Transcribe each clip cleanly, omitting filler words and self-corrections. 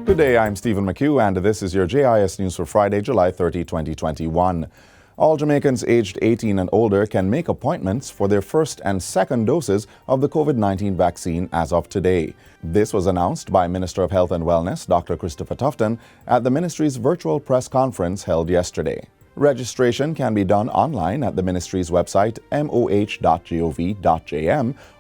Good day, I'm Stephen McHugh, and this is your JIS News for Friday, July 30, 2021. All Jamaicans aged 18 and older can make appointments for their first and second doses of the COVID-19 vaccine as of today. This was announced by Minister of Health and Wellness, Dr. Christopher Tufton, at the ministry's virtual press conference held yesterday. Registration can be done online at the ministry's website moh.gov.jm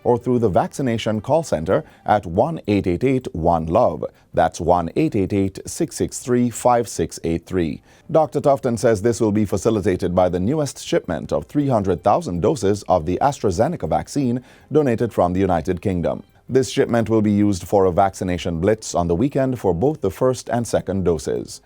or through the vaccination call center at 1-888-1-LOVE. That's 1-888-663-5683. Dr. Tufton says this will be facilitated by the newest shipment of 300,000 doses of the AstraZeneca vaccine donated from the United Kingdom. This shipment will be used for a vaccination blitz on the weekend for both the first and second doses.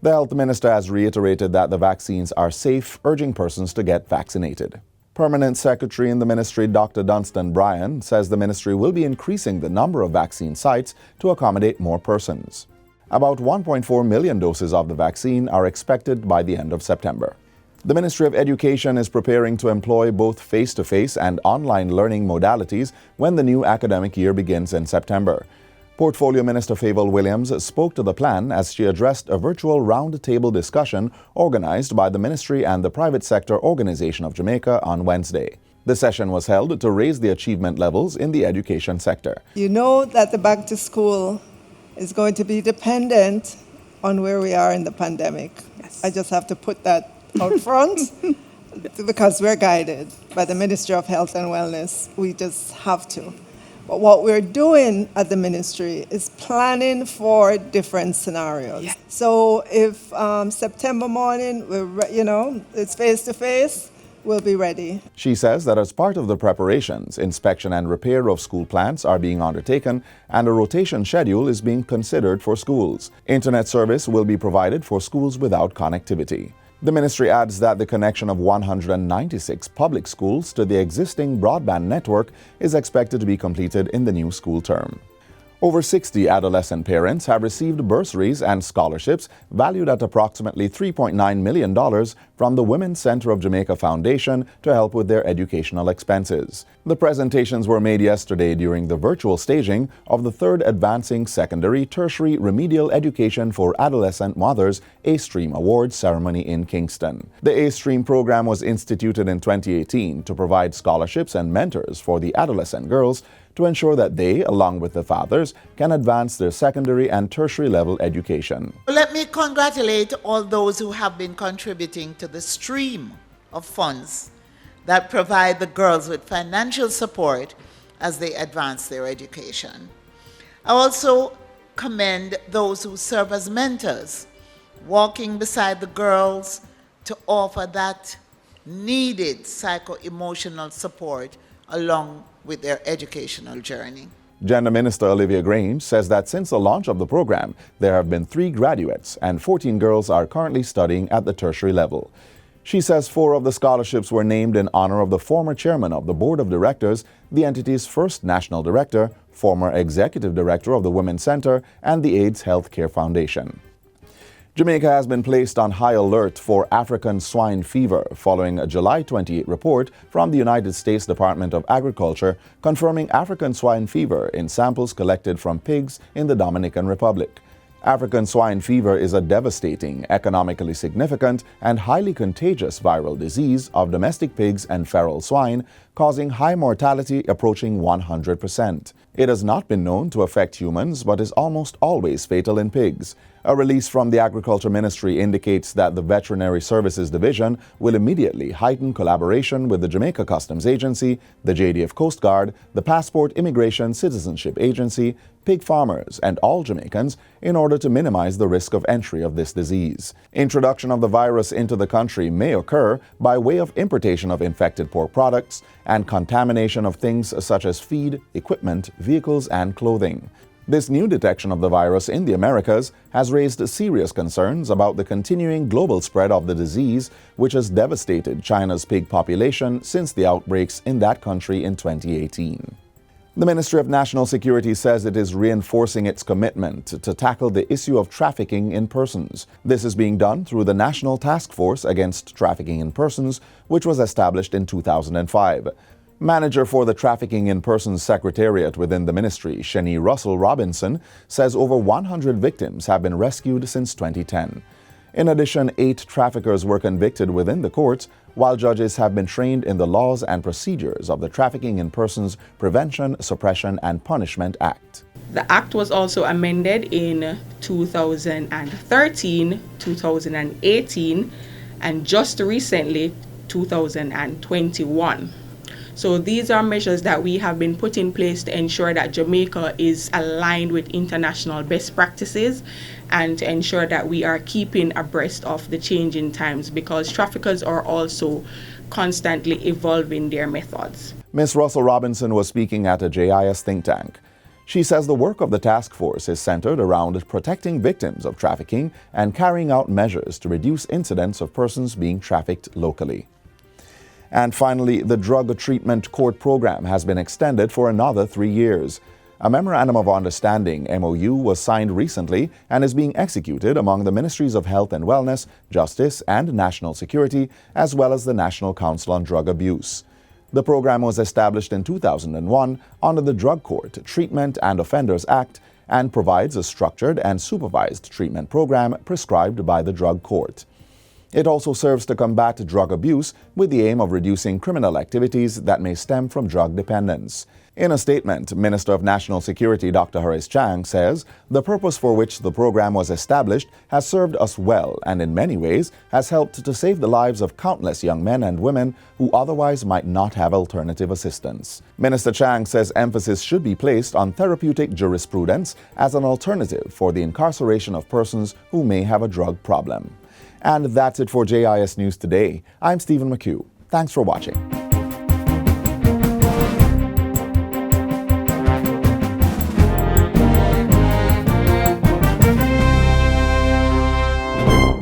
The health minister has reiterated that the vaccines are safe, urging persons to get vaccinated. Permanent Secretary in the ministry, Dr. Dunstan Bryan, says the ministry will be increasing the number of vaccine sites to accommodate more persons. About 1.4 million doses of the vaccine are expected by the end of September. The Ministry of Education is preparing to employ both face-to-face and online learning modalities when the new academic year begins in September. Portfolio Minister Favour Williams spoke to the plan as she addressed a virtual round-table discussion organized by the ministry and the private sector organization of Jamaica on Wednesday. The session was held to raise the achievement levels in the education sector. You know that the back to school is going to be dependent on where we are in the pandemic. Yes. I just have to put that out front because we're guided by the Ministry of Health and Wellness. We just have to. But what we're doing at the ministry is planning for different scenarios. Yeah. So if September morning, it's face-to-face, we'll be ready. She says that as part of the preparations, inspection and repair of school plants are being undertaken and a rotation schedule is being considered for schools. Internet service will be provided for schools without connectivity. The ministry adds that the connection of 196 public schools to the existing broadband network is expected to be completed in the new school term. Over 60 adolescent parents have received bursaries and scholarships valued at approximately $3.9 million from the Women's Center of Jamaica Foundation to help with their educational expenses. The presentations were made yesterday during the virtual staging of the third Advancing Secondary Tertiary Remedial Education for Adolescent Mothers A-Stream Awards ceremony in Kingston. The A-Stream program was instituted in 2018 to provide scholarships and mentors for the adolescent girls to ensure that they, along with the fathers, can advance their secondary and tertiary level education. Let me congratulate all those who have been contributing to the stream of funds that provide the girls with financial support as they advance their education. I also commend those who serve as mentors, walking beside the girls to offer that needed psycho-emotional support along with their educational journey. Gender Minister Olivia Grange says that since the launch of the program, there have been 3 graduates and 14 girls are currently studying at the tertiary level. She says 4 of the scholarships were named in honor of the former chairman of the board of directors, the entity's first national director, former executive director of the Women's Center, and the AIDS Healthcare Foundation. Jamaica has been placed on high alert for African swine fever following a July 28 report from the United States Department of Agriculture confirming African swine fever in samples collected from pigs in the Dominican Republic. African swine fever is a devastating, economically significant, and highly contagious viral disease of domestic pigs and feral swine, causing high mortality approaching 100%. It has not been known to affect humans, but is almost always fatal in pigs. A release from the Agriculture Ministry indicates that the Veterinary Services Division will immediately heighten collaboration with the Jamaica Customs Agency, the JDF Coast Guard, the Passport Immigration Citizenship Agency, pig farmers, and all Jamaicans in order to minimize the risk of entry of this disease. Introduction of the virus into the country may occur by way of importation of infected pork products and contamination of things such as feed, equipment, vehicles, and clothing. This new detection of the virus in the Americas has raised serious concerns about the continuing global spread of the disease, which has devastated China's pig population since the outbreaks in that country in 2018. The Ministry of National Security says it is reinforcing its commitment to tackle the issue of trafficking in persons. This is being done through the National Task Force Against Trafficking in Persons, which was established in 2005. Manager for the Trafficking in Persons Secretariat within the ministry, Shani Russell Robinson, says over 100 victims have been rescued since 2010. In addition, 8 traffickers were convicted within the courts, while judges have been trained in the laws and procedures of the Trafficking in Persons Prevention, Suppression and Punishment Act. The Act was also amended in 2013, 2018, and just recently, 2021. So these are measures that we have been put in place to ensure that Jamaica is aligned with international best practices and to ensure that we are keeping abreast of the changing times, because traffickers are also constantly evolving their methods. Ms. Russell Robinson was speaking at a JIS think tank. She says the work of the task force is centered around protecting victims of trafficking and carrying out measures to reduce incidents of persons being trafficked locally. And finally, the Drug Treatment Court Program has been extended for another 3 years. A Memorandum of Understanding, MOU, was signed recently and is being executed among the Ministries of Health and Wellness, Justice and National Security, as well as the National Council on Drug Abuse. The program was established in 2001 under the Drug Court Treatment and Offenders Act and provides a structured and supervised treatment program prescribed by the Drug Court. It also serves to combat drug abuse with the aim of reducing criminal activities that may stem from drug dependence. In a statement, Minister of National Security Dr. Horace Chang says the purpose for which the program was established has served us well and in many ways has helped to save the lives of countless young men and women who otherwise might not have alternative assistance. Minister Chang says emphasis should be placed on therapeutic jurisprudence as an alternative for the incarceration of persons who may have a drug problem. And that's it for JIS News Today. I'm Stephen McHugh. Thanks for watching.